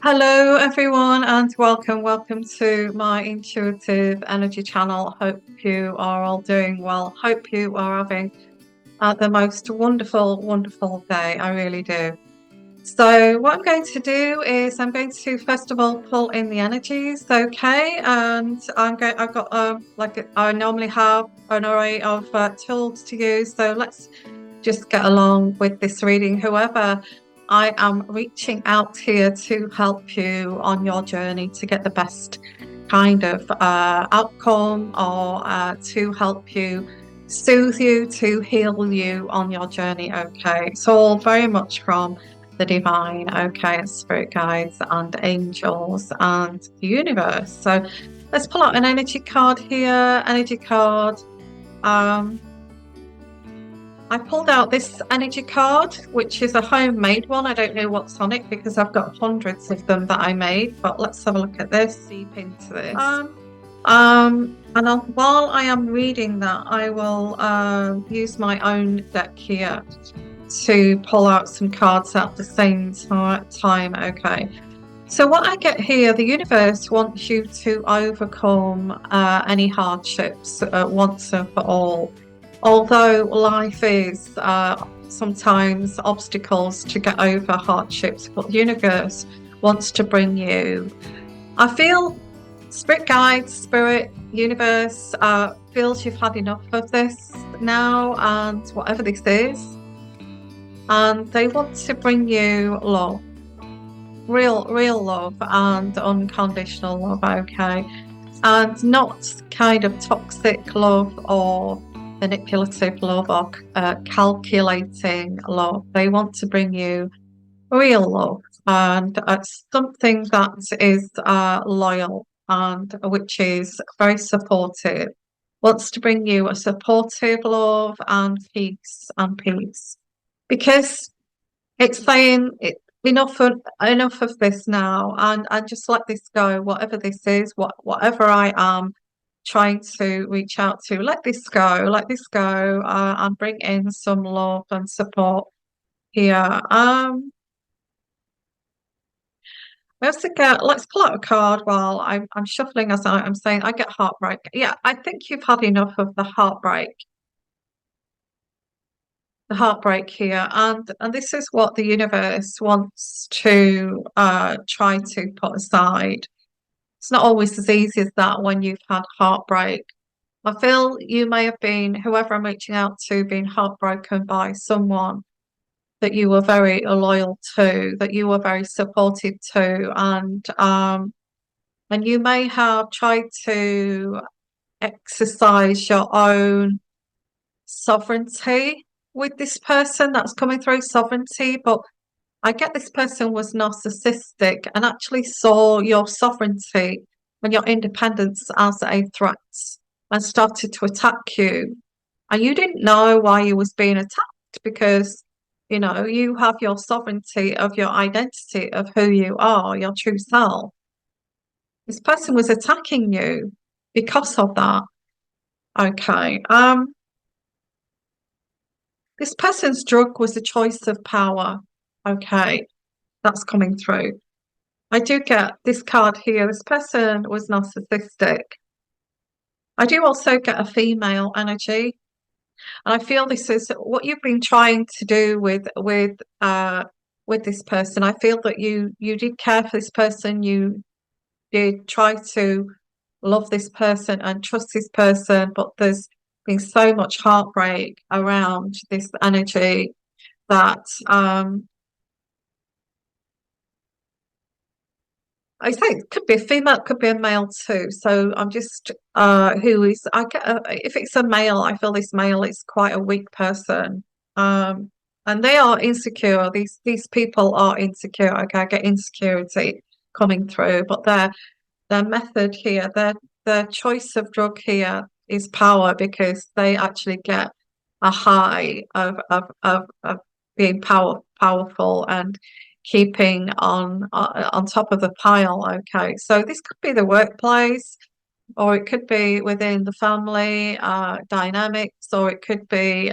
Hello, everyone, and welcome to my intuitive energy channel. Hope you are all doing well. Hope you are having the most wonderful day. I really do. So, what I'm going to do is I'm going to first of all pull in the energies, okay? And I've got I normally have an array of tools to use. So let's just get along with this reading. Whoever I am reaching out here to help you on your journey to get the best kind of outcome or to help you soothe you, to heal you on your journey. Okay, it's all very much from the divine, okay, spirit guides and angels and the universe. So let's pull out an energy card here. Energy card. Um, I pulled out this energy card, which is a homemade one. I don't know what's on it because I've got hundreds of them that I made, but let's have a look at this, deep into this. While I am reading that, I will use my own deck here to pull out some cards at the same time. Okay. So what I get here, the universe wants you to overcome any hardships once and for all. Although life is sometimes obstacles to get over hardships, but the universe wants to bring you. I feel spirit guides, spirit, universe feels you've had enough of this now, and whatever this is, and they want to bring you love, real love and unconditional love, okay, and not kind of toxic love or manipulative love or calculating love. They want to bring you real love and something that is loyal and which is very supportive. Wants to bring you a supportive love and peace because it's saying enough of this now, and just let this go. Whatever this is, whatever I am trying to reach out to, let this go, and bring in some love and support here. I also get, let's pull out a card while I'm shuffling as I'm saying. I get heartbreak. Yeah, I think you've had enough of the heartbreak here, and this is what the universe wants to try to put aside. It's not always as easy as that when you've had heartbreak. I feel you may have been, whoever I'm reaching out to, been heartbroken by someone that you were very loyal to, that you were very supportive to, and you may have tried to exercise your own sovereignty with this person that's coming through sovereignty, but I get this person was narcissistic and actually saw your sovereignty and your independence as a threat and started to attack you. And you didn't know why you was being attacked because, you have your sovereignty of your identity of who you are, your true self. This person was attacking you because of that. Okay. This person's drug was a choice of power. Okay. That's coming through. I do get this card here. This person was narcissistic. I do also get a female energy. And I feel this is what you've been trying to do with this person. I feel that you did care for this person. You did try to love this person and trust this person, but there's been so much heartbreak around this energy that I say it could be a female, it could be a male too. So I'm just who is I get if it's a male, I feel this male is quite a weak person. And they are insecure. These people are insecure. Okay, I get insecurity coming through, but their method here, their choice of drug here is power because they actually get a high of being powerful and keeping on top of the pile. Okay, so this could be the workplace, or it could be within the family dynamics, or it could be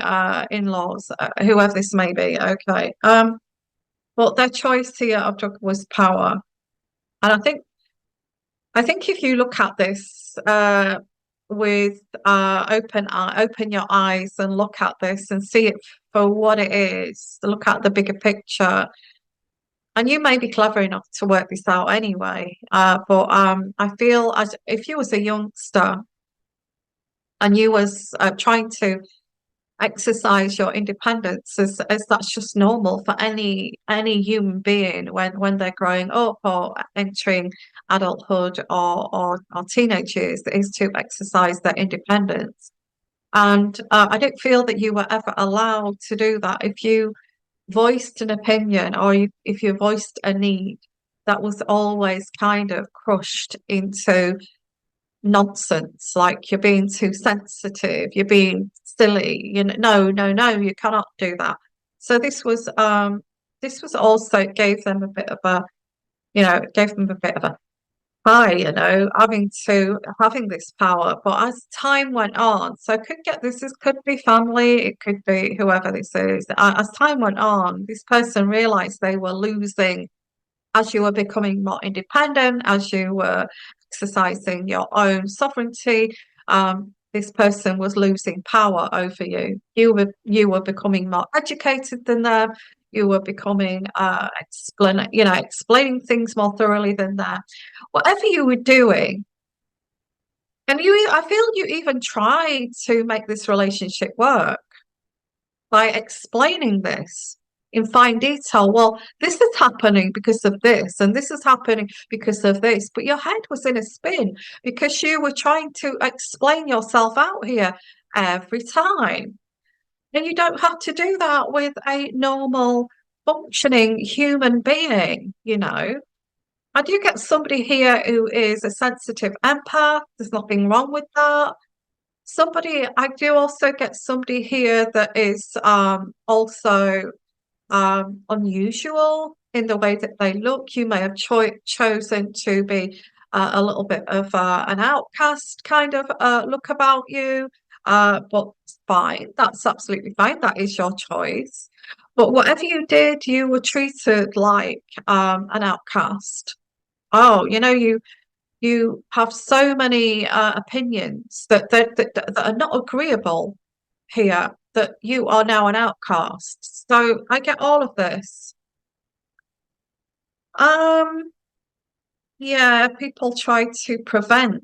in-laws, whoever this may be. Okay, but their choice here of drug was power. And I think if you look at this with open your eyes and look at this and see it for what it is, look at the bigger picture. And you may be clever enough to work this out anyway. But I feel as if you was a youngster and you was trying to exercise your independence as that's just normal for any human being when they're growing up or entering adulthood or teenage years is to exercise their independence. And I don't feel that you were ever allowed to do that. If you voiced an opinion or if you voiced a need, that was always kind of crushed into nonsense, like you're being too sensitive, you're being silly, no, no, no, you cannot do that. So this was also it gave them a bit of a, it gave them a bit of a high, having this power. But as time went on, so could get this could be family, it could be whoever this is. As time went on, this person realized they were losing as you were becoming more independent, as you were exercising your own sovereignty, this person was losing power over you. You were becoming more educated than them. You were becoming explaining things more thoroughly than them. Whatever you were doing, and I feel you even tried to make this relationship work by explaining this in fine detail. Well, this is happening because of this, and this is happening because of this. But your head was in a spin because you were trying to explain yourself out here every time. And you don't have to do that with a normal, functioning human being. I do get somebody here who is a sensitive empath. There's nothing wrong with that. I do also get somebody here that is also unusual in the way that they look. You may have chosen to be a little bit of an outcast kind of look about you, but fine. That's absolutely fine. That is your choice. But whatever you did, you were treated like an outcast. Oh, you have so many opinions that are not agreeable here, that you are now an outcast. So I get all of this. Um, yeah, people try to prevent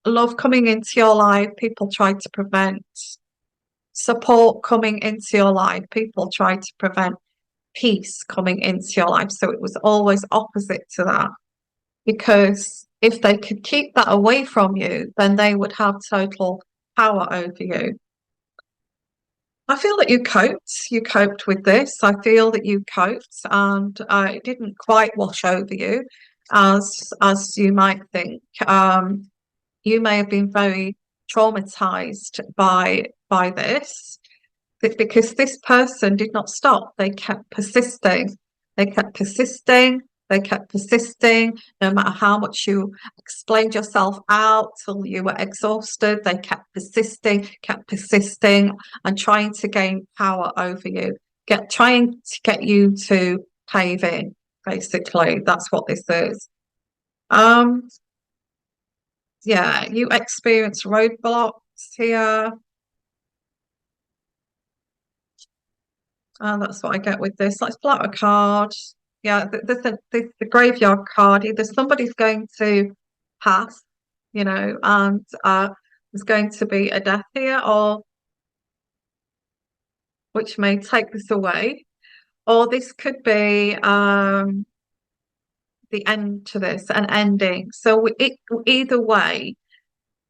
love coming into your life. People try to prevent support coming into your life. People try to prevent peace coming into your life. So it was always opposite to that. Because if they could keep that away from you, then they would have total power over you. I feel that you coped. You coped with this. I feel that you coped, and it didn't quite wash over you, as you might think. You may have been very traumatized by this, because this person did not stop. They kept persisting. They kept persisting. They kept persisting. No matter how much you explained yourself out till you were exhausted, they kept persisting, and trying to gain power over you. Trying to get you to cave in, basically. That's what this is. Um, yeah, you experience roadblocks here. That's what I get with this. Let's pull out a card. Yeah, the graveyard card. Either somebody's going to pass, and there's going to be a death here, or which may take this away, or this could be the end to this, an ending. So either way,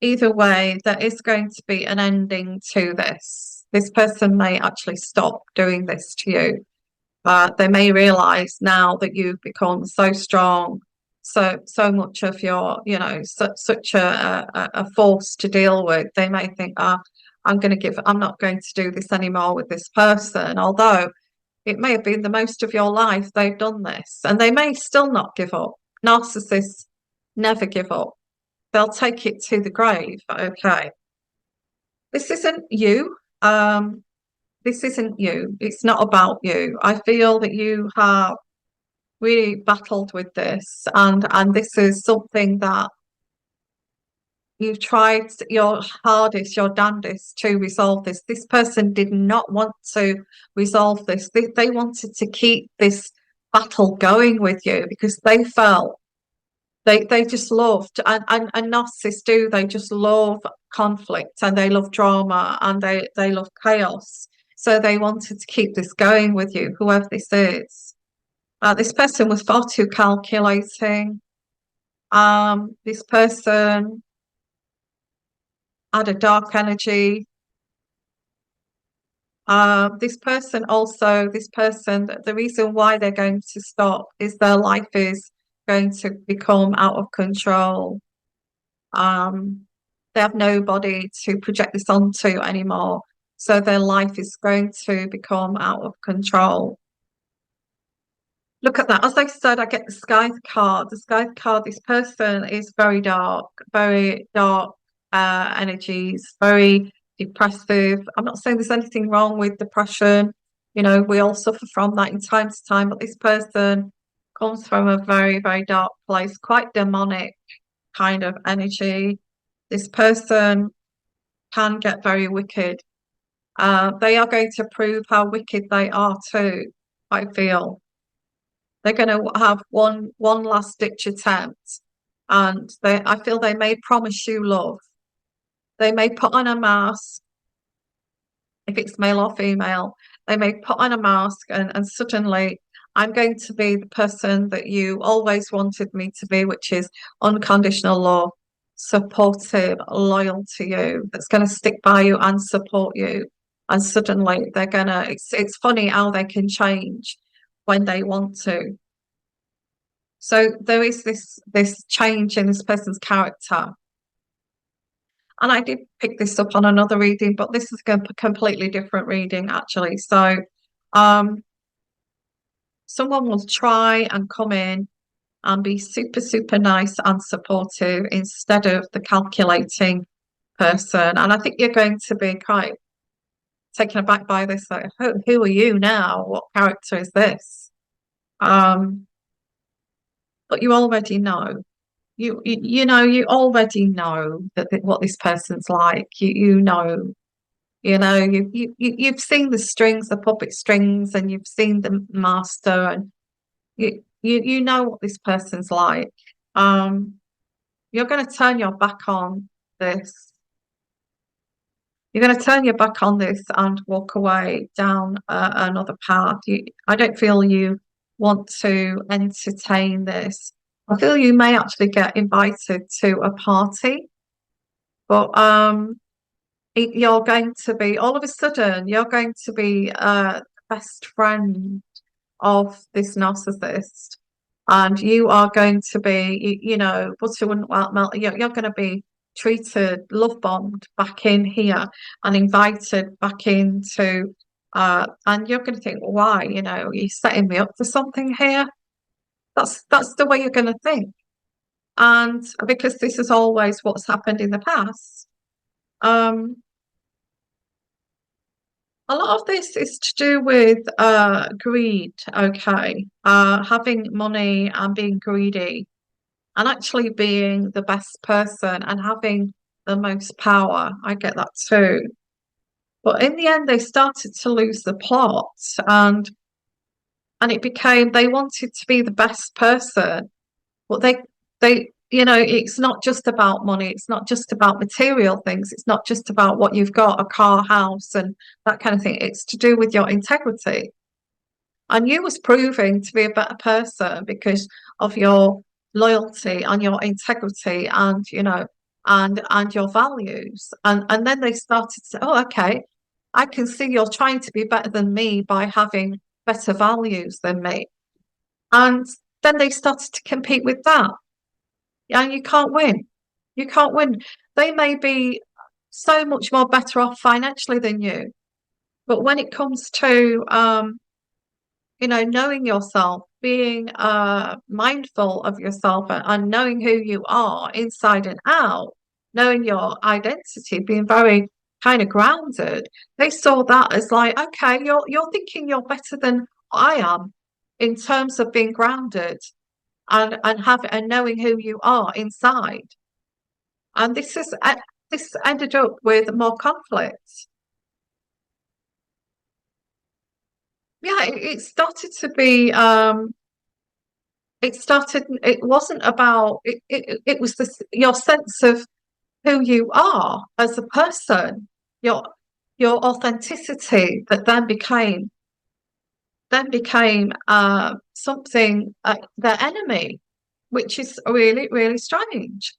there is going to be an ending to this. This person may actually stop doing this to you. They may realize now that you've become so strong, so much of your, such a force to deal with. They may think, I'm not going to do this anymore with this person. Although it may have been the most of your life they've done this, and they may still not give up. Narcissists never give up. They'll take it to the grave. Okay. This isn't you. This isn't you. It's not about you. I feel that you have really battled with this, and this is something that you've tried your hardest, your damnedest to resolve this. This person did not want to resolve this. They wanted to keep this battle going with you because they felt they just loved and narcissists do, they just love conflict and they love drama and they love chaos. So they wanted to keep this going with you, whoever this is. This person was far too calculating. This person had a dark energy. This person, the reason why they're going to stop is their life is going to become out of control. They have nobody to project this onto anymore. So their life is going to become out of control. Look at that. As I said, I get the Sky card. The Sky card, this person is very dark energies, very depressive. I'm not saying there's anything wrong with depression. You know, we all suffer from that in time to time, but this person comes from a very dark place, quite demonic kind of energy. This person can get very wicked. They are going to prove how wicked they are too, I feel. They're going to have one last ditch attempt, and I feel they may promise you love. They may put on a mask, if it's male or female. They may put on a mask, and suddenly I'm going to be the person that you always wanted me to be, which is unconditional love, supportive, loyal to you, that's going to stick by you and support you. And suddenly they're gonna. It's funny how they can change when they want to. So there is this change in this person's character. And I did pick this up on another reading, but this is a completely different reading actually. So um someone will try and come in and be super nice and supportive instead of the calculating person. And I think you're going to be quite taken aback by this, like, who are you now? What character is this? But you already know. You already know what this person's like. You've seen the strings, the puppet strings, and you've seen the master, and you know what this person's like. Um, you're going to turn your back on this. You're going to turn your back on this and walk away down another path. I don't feel you want to entertain this. I feel you may actually get invited to a party, but you're going to be all of a sudden you're going to be best friend of this narcissist, and you are going to be, butter wouldn't melt. You're going to be treated, love bombed back in here, and invited back into, and you're going to think, why? You're setting me up for something here. That's the way you're going to think, and because this is always what's happened in the past. Um, A lot of this is to do with greed, okay? Having money and being greedy and actually being the best person and having the most power. I get that too. But in the end, they started to lose the plot, and it became they wanted to be the best person, but it's not just about money, it's not just about material things, it's not just about what you've got, a car, house, and that kind of thing. It's to do with your integrity. And you was proving to be a better person because of your loyalty and your integrity and and your values. And then they started to say, oh, okay, I can see you're trying to be better than me by having better values than me. And then they started to compete with that. And you can't win. You can't win. They may be so much more better off financially than you, but when it comes to knowing yourself, being mindful of yourself, and knowing who you are inside and out, knowing your identity, being very kind of grounded, they saw that as like, okay, you're thinking you're better than I am. in terms of being grounded and knowing who you are inside. And this ended up with more conflict. Yeah, it started to be it wasn't about it was your sense of who you are as a person, your your authenticity that then became something their enemy, which is really, really strange.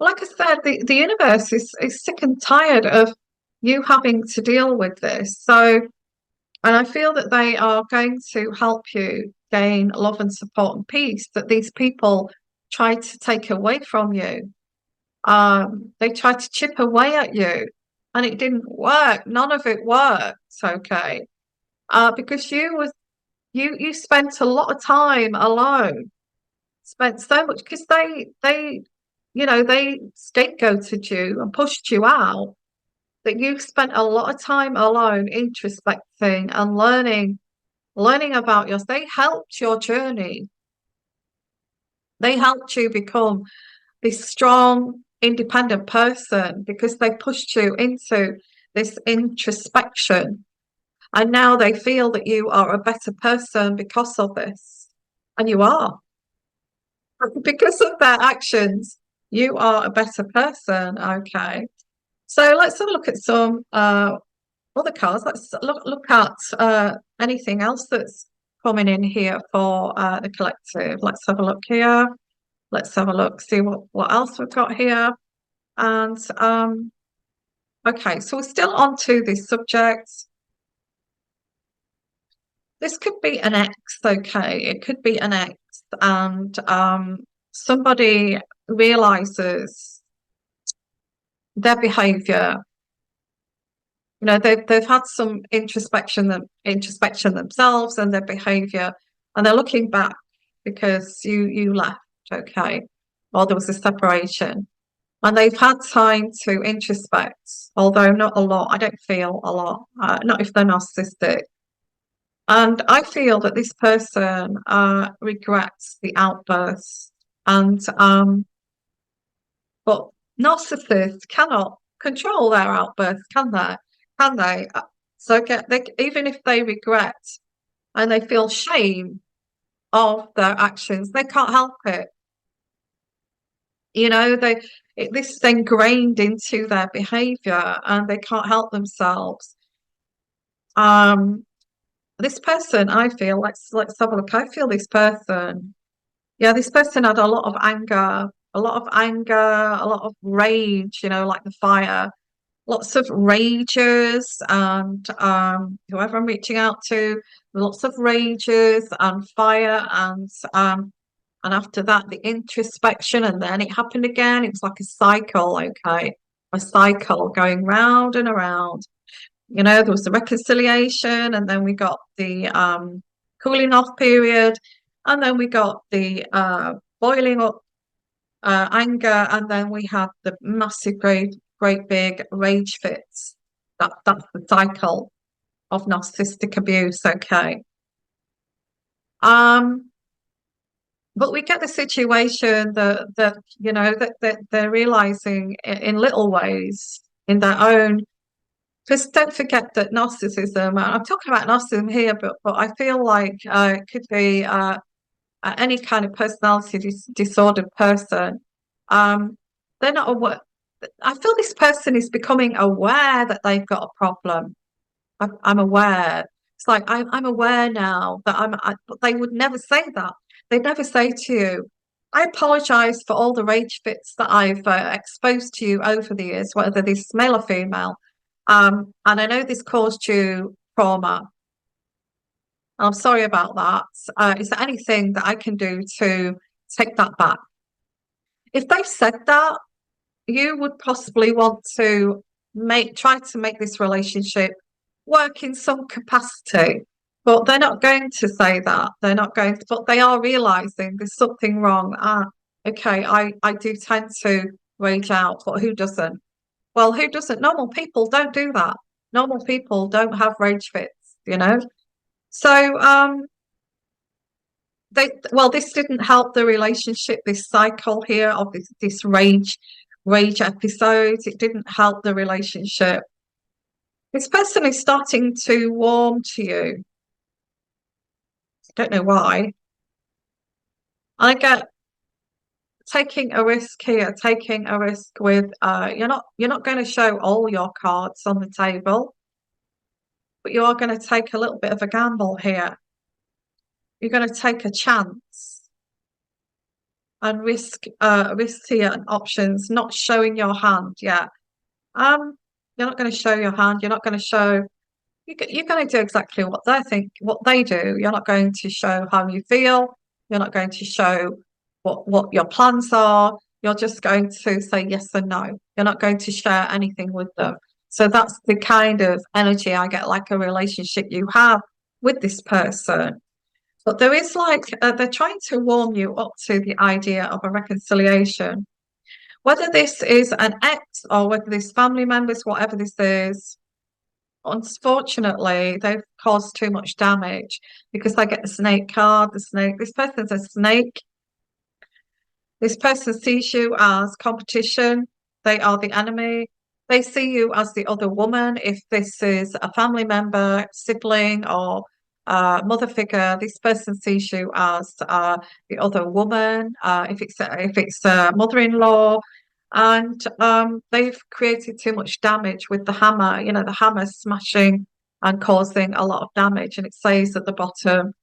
Like I said, the universe is sick and tired of you having to deal with this. So, and I feel that they are going to help you gain love and support and peace that these people tried to take away from you. They tried to chip away at you, and it didn't work. None of it worked. Okay, because you spent a lot of time alone, spent so much because they scapegoated you and pushed you out, that you spent a lot of time alone introspecting and learning about yourself. They helped your journey. They helped you become this strong, independent person because they pushed you into this introspection. And now they feel that you are a better person because of this. And you are. Because of their actions, you are a better person. Okay. So let's have a look at some other cards. Let's look at anything else that's coming in here for the collective. Let's have a look here. Let's have a look, see what else we've got here. And okay, so we're still on to this subject. This could be an ex, okay. It could be an ex, and somebody realizes their behavior. You know, they've had some introspection themselves and their behavior, and they're looking back because you left, okay, or there was a separation. And they've had time to introspect, although not a lot. I don't feel a lot, not if they're narcissistic. And I feel that this person regrets the outburst. And but narcissists cannot control their outbursts, can they? Can they? So even if they regret and they feel shame of their actions, they can't help it. You know, this is ingrained into their behavior and they can't help themselves. This person, I feel, let's have a look. I feel this person, yeah, this person had a lot of anger, a lot of rage, you know, like the fire, lots of rages, and whoever I'm reaching out to, lots of rages and fire, and after that the introspection, and then it happened again. It was like a cycle, okay, a cycle going round and around. You know, there was the reconciliation, and then we got the cooling off period, and then we got the boiling up anger, and then we had the massive, great big rage fits. That's the cycle of narcissistic abuse. Okay. Um, but we get the situation that you know that they're realizing in little ways in their own. Because don't forget that narcissism, I'm talking about narcissism here, but I feel like it could be any kind of personality disordered person. Um, they're not aware. I feel this person is becoming aware that they've got a problem. I'm aware. It's like I'm aware now that but they would never say that. They'd never say to you, I apologize for all the rage fits that I've exposed to you over the years, whether this male or female. And I know this caused you trauma. I'm sorry about that. Is there anything that I can do to take that back? If they've said that, you would possibly want to try to make this relationship work in some capacity. But they're not going to say that. They're not going to, but they are realizing there's something wrong. Okay, I do tend to rage out, but who doesn't? Well, who doesn't? Normal people don't do that. Normal people don't have rage fits, you know? So, well, this didn't help the relationship, this cycle here of this rage episodes. It didn't help the relationship. This person is starting to warm to you. I don't know why. I get taking a risk here, taking a risk with you're not going to show all your cards on the table, but you are going to take a little bit of a gamble here. You're going to take a chance and risk here and options, not showing your hand yet. You're not going to show your hand. You're not going to show. You're going to do exactly what they think, what they do. You're not going to show how you feel. You're not going to show what your plans are. You're just going to say yes and no. You're not going to share anything with them. So that's the kind of energy I get, like a relationship you have with this person. But there is like they're trying to warm you up to the idea of a reconciliation. Whether this is an ex or whether this family members, whatever this is, unfortunately, they've caused too much damage because I get the snake card, the snake. This person's a snake. This person sees you as competition. They are the enemy. They see you as the other woman. If this is a family member, sibling, or mother figure, this person sees you as the other woman. If it's a mother-in-law, and they've created too much damage with the hammer. You know, the hammer smashing and causing a lot of damage. And it says at the bottom,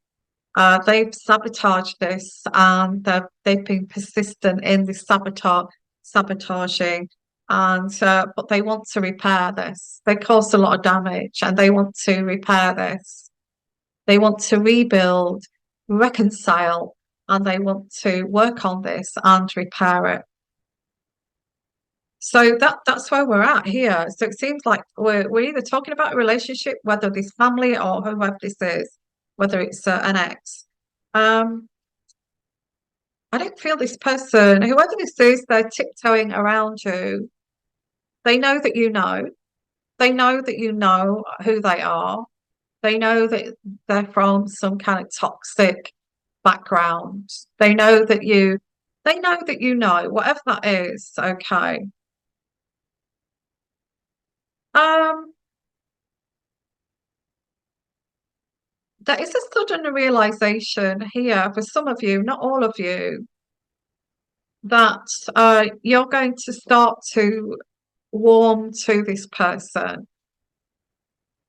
they've sabotaged this, and they've been persistent in this sabotaging, and but they want to repair this. They caused a lot of damage, and they want to repair this. They want to rebuild, reconcile, and they want to work on this and repair it. So that's where we're at here. So it seems like we're either talking about a relationship, whether this family or whoever this is, whether it's an ex. Um, I don't feel this person, whoever this is, they're tiptoeing around you. They know that you know. They know that you know who they are. They know that they're from some kind of toxic background. They know that you know, whatever that is, okay. Um, there is a sudden realization here for some of you, not all of you, that you're going to start to warm to this person.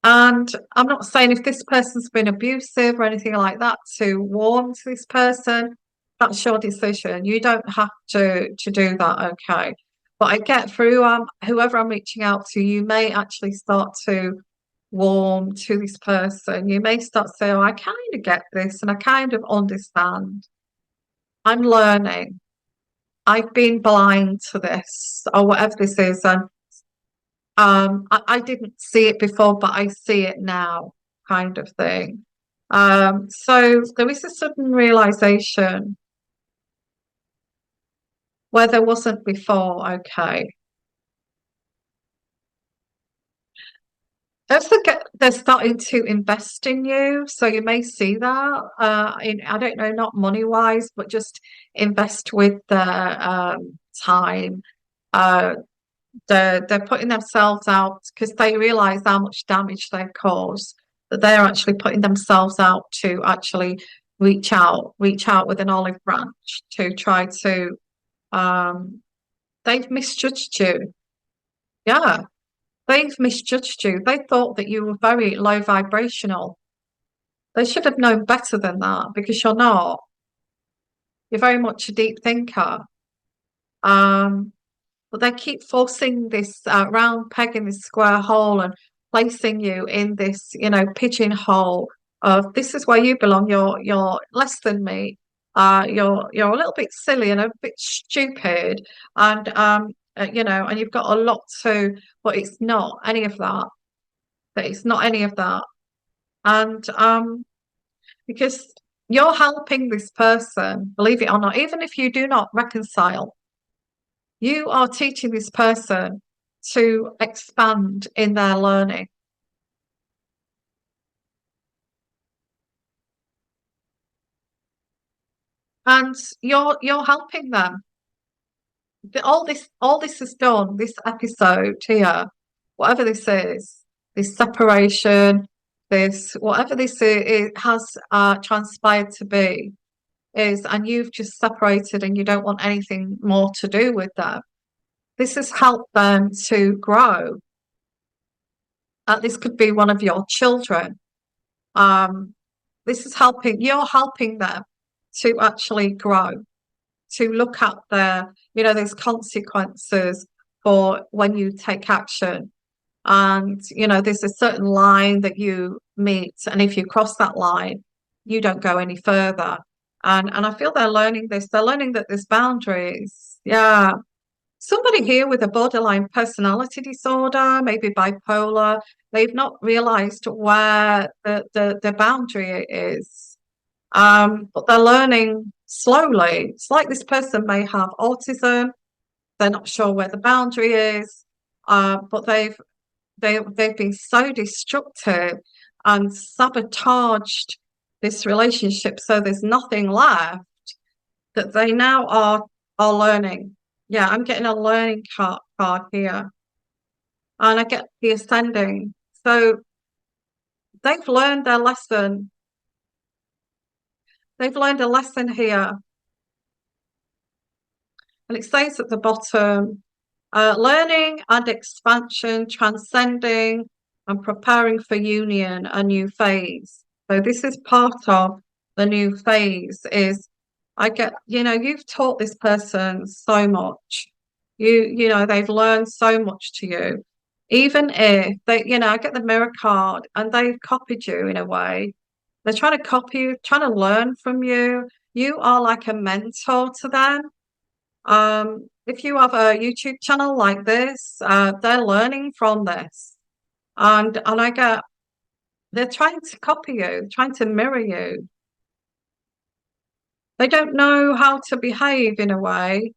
And I'm not saying if this person's been abusive or anything like that to warm to this person, that's your decision. You don't have to do that, okay? But I get through whoever I'm reaching out to, you may actually start to warm to this person. You may start to say, oh, I kind of get this and I kind of understand. I'm learning. I've been blind to this or whatever this is. And I didn't see it before, but I see it now, kind of thing. So there is a sudden realization where there wasn't before. Okay. As they're starting to invest in you, so you may see that. I don't know, not money wise, but just invest with their time. Uh, they're putting themselves out because they realize how much damage they've caused, that they're actually putting themselves out to actually reach out with an olive branch to try to um they've misjudged you. Yeah, they've misjudged you. They thought that you were very low vibrational. They should have known better than that because you're not. You're very much a deep thinker. Um, but they keep forcing this round peg in this square hole and placing you in this, pigeonhole of this is where you belong. You're less than me. You're a little bit silly and a bit stupid, and and you've got a lot to, but it's not any of that. That it's not any of that, and because you're helping this person, believe it or not, even if you do not reconcile you are teaching this person to expand in their learning. and you're helping them. All this has done, this episode here, whatever this is, this separation, this whatever this is, it has transpired to be is, and you've just separated and you don't want anything more to do with them. This has helped them to grow. This could be one of your children. Um, this is helping, you're helping them to actually grow, to look at there's consequences for when you take action. And, there's a certain line that you meet. And if you cross that line, you don't go any further. And I feel they're learning this. They're learning that there's boundaries. Yeah. Somebody here with a borderline personality disorder, maybe bipolar, they've not realized where the boundary is. But they're learning slowly. It's like this person may have autism. They're not sure where the boundary is, but they've been so destructive and sabotaged this relationship, so there's nothing left that they now are learning. Yeah, I'm getting a learning card here, and I get the ascending. So they've learned their lesson. They've learned a lesson here. And it says at the bottom, learning and expansion, transcending and preparing for union, a new phase. So this is part of the new phase is you've taught this person so much. They've learned so much to you. Even if I get the mirror card and they've copied you in a way, they're trying to copy you, trying to learn from you. You are like a mentor to them. If you have a YouTube channel like this, they're learning from this. And I get they're trying to copy you, trying to mirror you. They don't know how to behave in a way.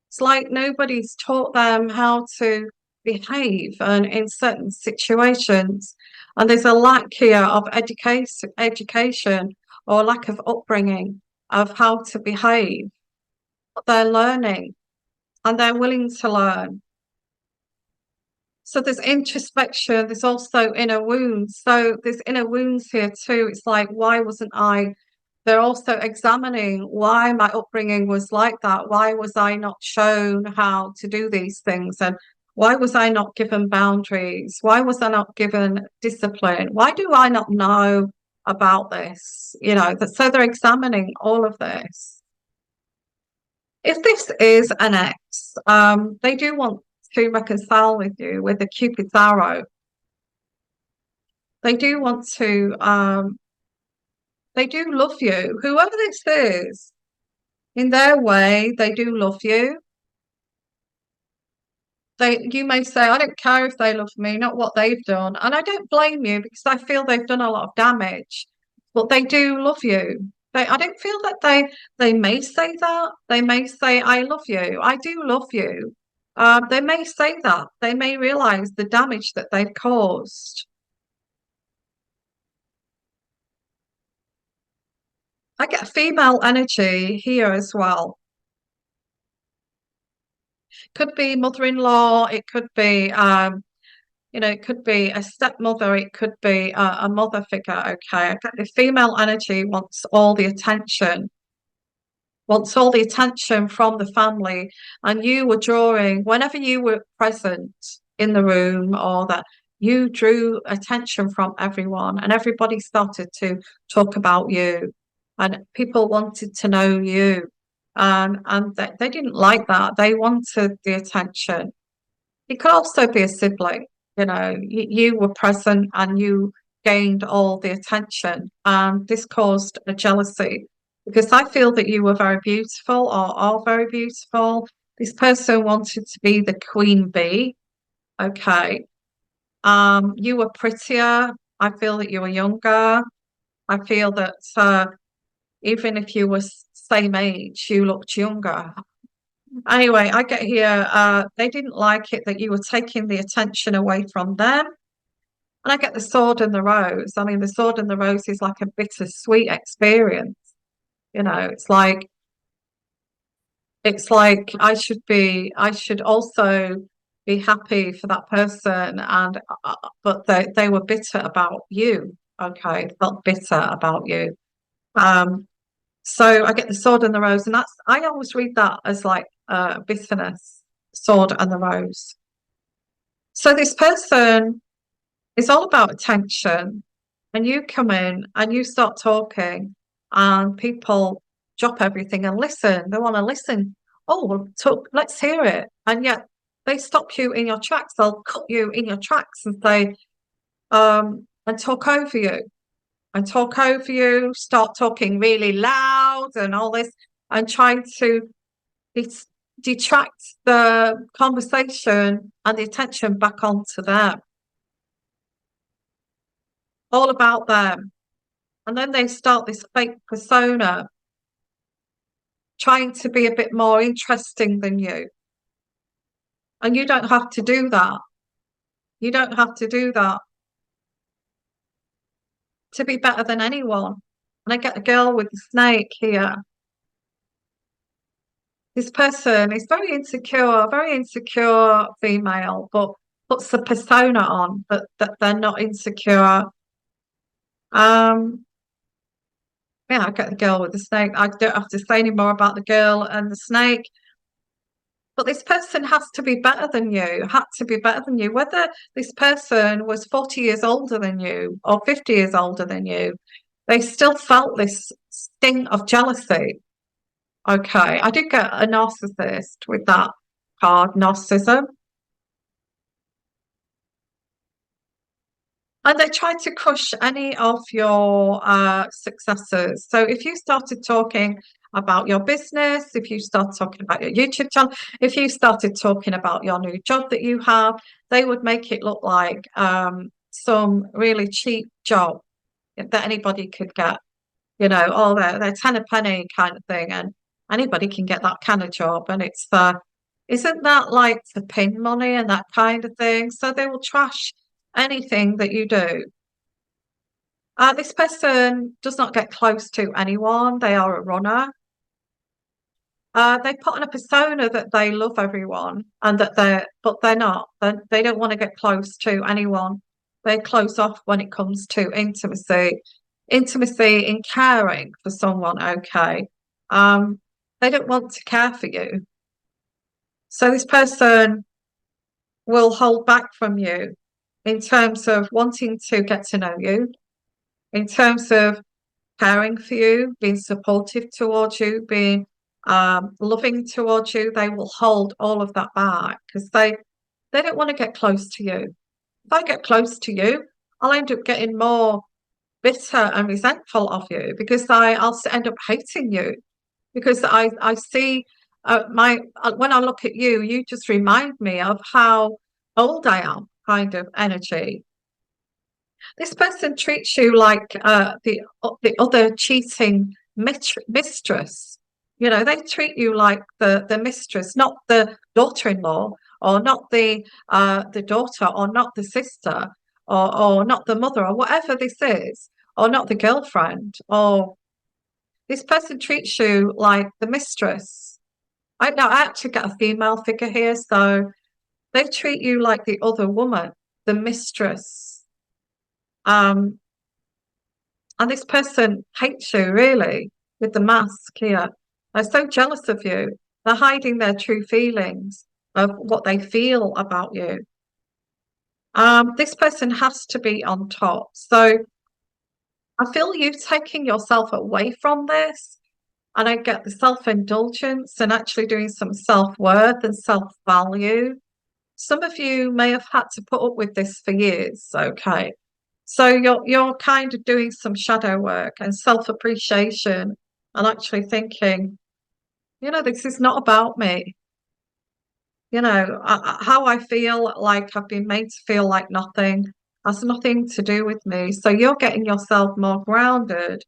It's like nobody's taught them how to behave and in certain situations. And there's a lack here of education or lack of upbringing of how to behave. But they're learning and they're willing to learn. So there's introspection, there's also inner wounds. So there's inner wounds here too. It's like, why wasn't I? They're also examining why my upbringing was like that. Why was I not shown how to do these things? And why was I not given boundaries? Why was I not given discipline? Why do I not know about this? So they're examining all of this. If this is an ex, they do want to reconcile with you with the Cupid's arrow. They do want to, they do love you. Whoever this is, in their way, they do love you. You may say, I don't care if they love me, not what they've done. And I don't blame you because I feel they've done a lot of damage, but they do love you. I don't feel that they may say that. They may say, I love you. I do love you. They may say that. They may realize the damage that they've caused. I get female energy here as well. Could be mother-in-law. It could be, it could be a stepmother. It could be a mother figure. Okay. I get the female energy wants all the attention from the family. And you were drawing, whenever you were present in the room or that you drew attention from everyone and everybody started to talk about you and people wanted to know you. And they didn't like that. They wanted the attention. It could also be a sibling. You were present and you gained all the attention. And this caused a jealousy because I feel that you were very beautiful or are very beautiful. This person wanted to be the queen bee. Okay. You were prettier. I feel that you were younger. I feel that even if you were same age, you looked younger. Anyway, I get here, they didn't like it that you were taking the attention away from them. And I get the sword and the rose. I mean, the sword and the rose is like a bittersweet experience. It's like It's like I should also be happy for that person, and but they were bitter about you. Okay, felt bitter about you. Um, so I get the sword and the rose, and that's I always read that as like bitterness, sword and the rose. So this person is all about attention, and you come in and you start talking, and people drop everything and listen. They want to listen. Oh, well, talk, let's hear it. And yet they stop you in your tracks. They'll cut you in your tracks and say, and talk over you and talk over you, start talking really loud and all this, and trying to det- detract the conversation and the attention back onto them, all about them. And then they start this fake persona, trying to be a bit more interesting than you. And you don't have to do that. You don't have to do that to be better than anyone. And I get a girl with the snake here. This person is very insecure female, but puts the persona on that they're not insecure. Um, yeah, I get the girl with the snake. I don't have to say any more about the girl and the snake. But this person has to be better than you, had to be better than you. Whether this person was 40 years older than you or 50 years older than you, they still felt this sting of jealousy. Okay, I did get a narcissist with that card, narcissism. And they try to crush any of your successes. So if you started talking about your business, if you start talking about your YouTube channel, if you started talking about your new job that you have, they would make it look like some really cheap job that anybody could get. You know, oh, they're ten a penny kind of thing, and anybody can get that kind of job. And it's isn't that like the pin money and that kind of thing? So they will trash anything that you do. This person does not get close to anyone. They are a runner. They put on a persona that they love everyone and that but they're not. They don't want to get close to anyone. They close off when it comes to intimacy. Intimacy in caring for someone, okay. Um, they don't want to care for you. So this person will hold back from you in terms of wanting to get to know you, in terms of caring for you, being supportive towards you, being loving towards you. They will hold all of that back because they don't want to get close to you. If I get close to you, I'll end up getting more bitter and resentful of you because I'll end up hating you because I see my when I look at you, you just remind me of how old I am, kind of energy. This person treats you like the other cheating mistress. You know, they treat you like the mistress, not the daughter-in-law, or not the daughter, or not the sister, or not the mother, or whatever this is, or not the girlfriend. Or this person treats you like the mistress. I actually get a female figure here, so they treat you like the other woman, the mistress. Um, And this person hates you really with the mask here. They're so jealous of you. They're hiding their true feelings of what they feel about you. This person has to be on top. So I feel you taking yourself away from this. And I get the self-indulgence and actually doing some self-worth and self-value. Some of you may have had to put up with this for years, okay? So you're kind of doing some shadow work and self-appreciation and actually thinking, this is not about me. How I feel like I've been made to feel like nothing has nothing to do with me. So you're getting yourself more grounded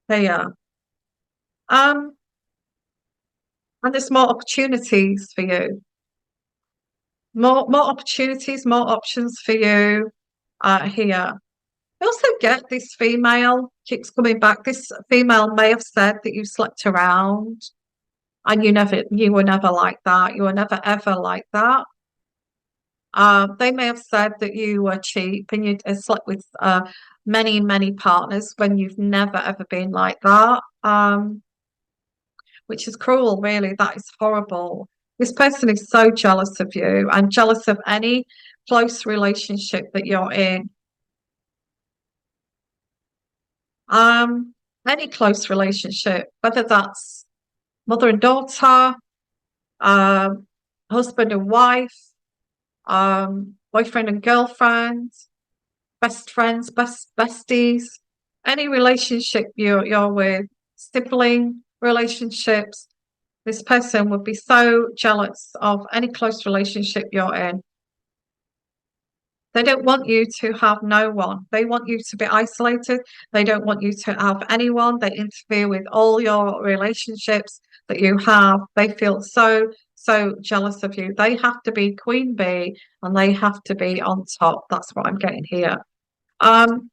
here. Um, and there's more opportunities for you. More opportunities, more options for you here. I also get this female keeps coming back. This female may have said that you slept around. And you were never like that. You were never ever like that. They may have said that you were cheap and you slept with many partners when you've never ever been like that. Which is cruel, really. That is horrible. This person is so jealous of you and jealous of any close relationship that you're in. Um, any close relationship, whether that's mother and daughter, um, husband and wife, boyfriend and girlfriend, best friends, best besties, any relationship you're with, sibling relationships. This person would be so jealous of any close relationship you're in. They don't want you to have no one. They want you to be isolated. They don't want you to have anyone. They interfere with all your relationships that you have. They feel so jealous of you. They have to be queen bee and they have to be on top. That's what I'm getting here. Um,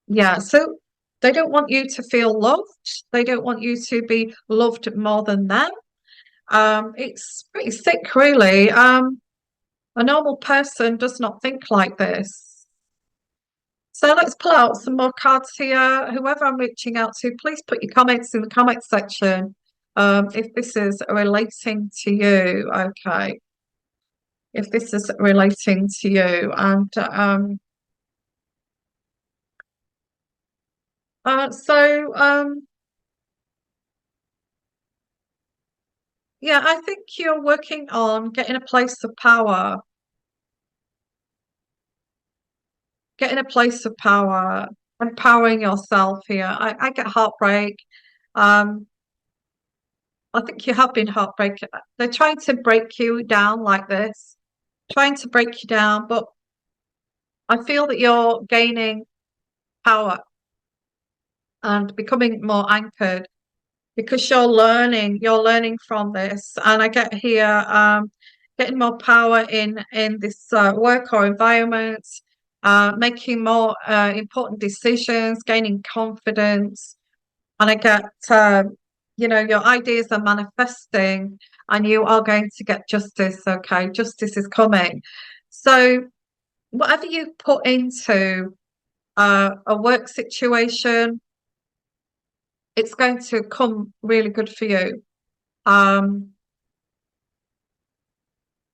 yeah, so they don't want you to feel loved. They don't want you to be loved more than them. It's pretty sick, really. A normal person does not think like this. So let's pull out some more cards here. Whoever I'm reaching out to, please put your comments in the comment section. If this is relating to you, okay. If this is relating to you, and yeah, I think you're working on getting a place of power, getting a place of power, empowering yourself here. I get heartbreak. Um, I think you have been heartbroken. They're trying to break you down like this, trying to break you down, but I feel that you're gaining power and becoming more anchored because you're learning from this. And I get here, getting more power in this work or environment, making more important decisions, gaining confidence. And I get, your ideas are manifesting and you are going to get justice. Okay, justice is coming. So, whatever you put into a work situation, it's going to come really good for you. Um,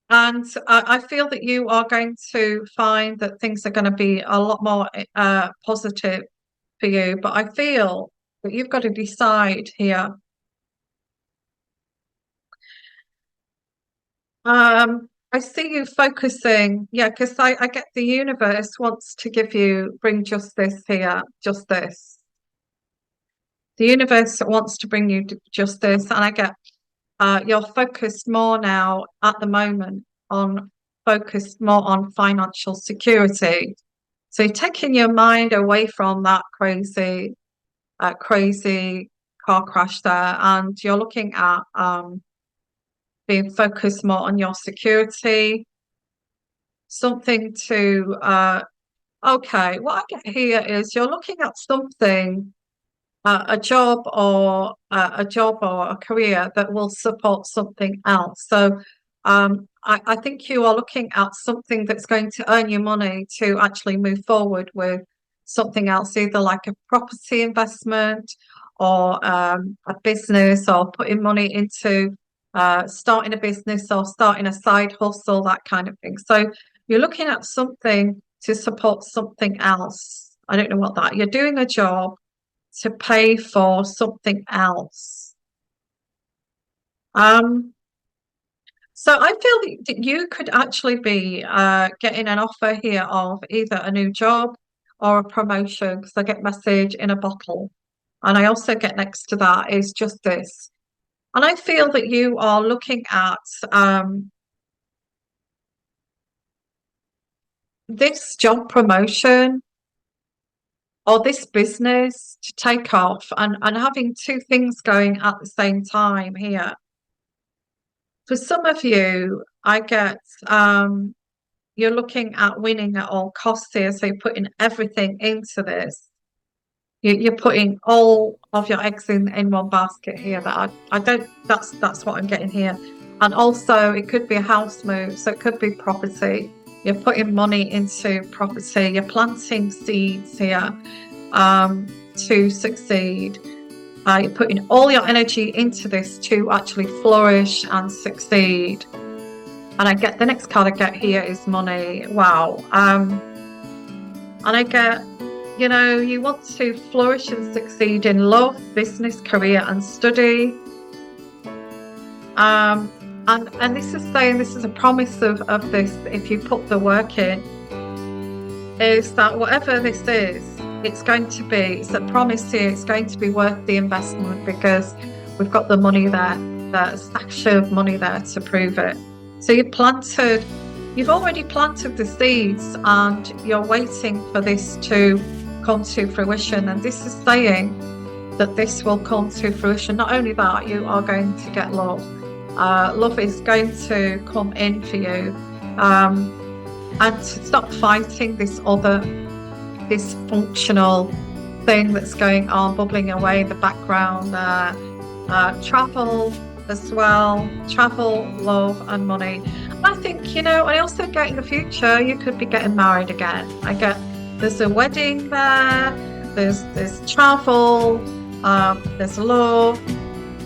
and I feel that you are going to find that things are going to be a lot more positive for you. But I feel that you've got to decide here. I see you focusing, yeah, because I get the universe wants to bring justice here, justice. The universe wants to bring you justice, and I get you're focused more now at the moment on focused more on financial security. So you're taking your mind away from that crazy car crash there, and you're looking at being focused more on your security, something to okay, what I get here is you're looking at something, a job or a career that will support something else. So I think you are looking at something that's going to earn you money to actually move forward with something else, either like a property investment or a business or putting money into starting a business or starting a side hustle, that kind of thing. So you're looking at something to support something else. I don't know what that. You're doing a job to pay for something else. Um, so I feel that you could actually be getting an offer here of either a new job or a promotion because I get message in a bottle. And I also get next to that is justice. And I feel that you are looking at this job promotion or this business to take off and having two things going at the same time here. For some of you, I get you're looking at winning at all costs here, so you're putting everything into this. You're putting all of your eggs in one basket here. That I don't. That's what I'm getting here. And also, it could be a house move, so it could be property. You're putting money into property. You're planting seeds here to succeed. You're putting all your energy into this to actually flourish and succeed. And I get the next card I get here is money. Wow. And I get, you want to flourish and succeed in love, business, career, and study. And this is saying, this is a promise of this, if you put the work in, is that whatever this is, it's going to be, it's a promise here, it's going to be worth the investment, because we've got the money there, there's a stash of money there to prove it. So you've already planted the seeds, and you're waiting for this to come to fruition. And this is saying that this will come to fruition. Not only that, you are going to get love. Love is going to come in for you. And to stop fighting this other dysfunctional thing that's going on, bubbling away in the background. Travel as well. Travel, love, and money. I think, I also get in the future, you could be getting married again. I get there's a wedding there, there's travel, there's love,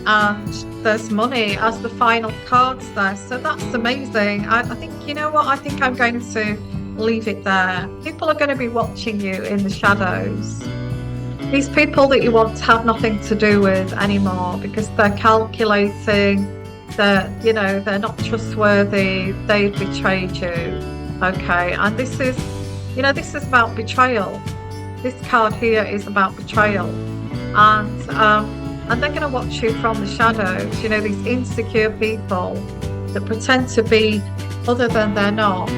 and there's money as the final cards there. So that's amazing. I think, I think I'm going to leave it there. People are going to be watching you in the shadows. These people that you want to have nothing to do with anymore, because they're calculating, they're not trustworthy, they've betrayed you. Okay, and this is about betrayal. This card here is about betrayal. And they're going to watch you from the shadows. These insecure people that pretend to be other than they're not.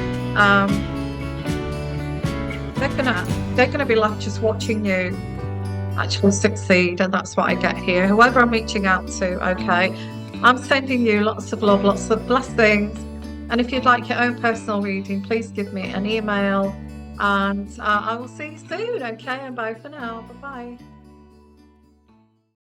They're gonna be left just watching you actually succeed, and that's what I get here. Whoever I'm reaching out to, okay, I'm sending you lots of love, lots of blessings. And if you'd like your own personal reading, please give me an email, and I will see you soon. Okay, and bye for now. Bye bye.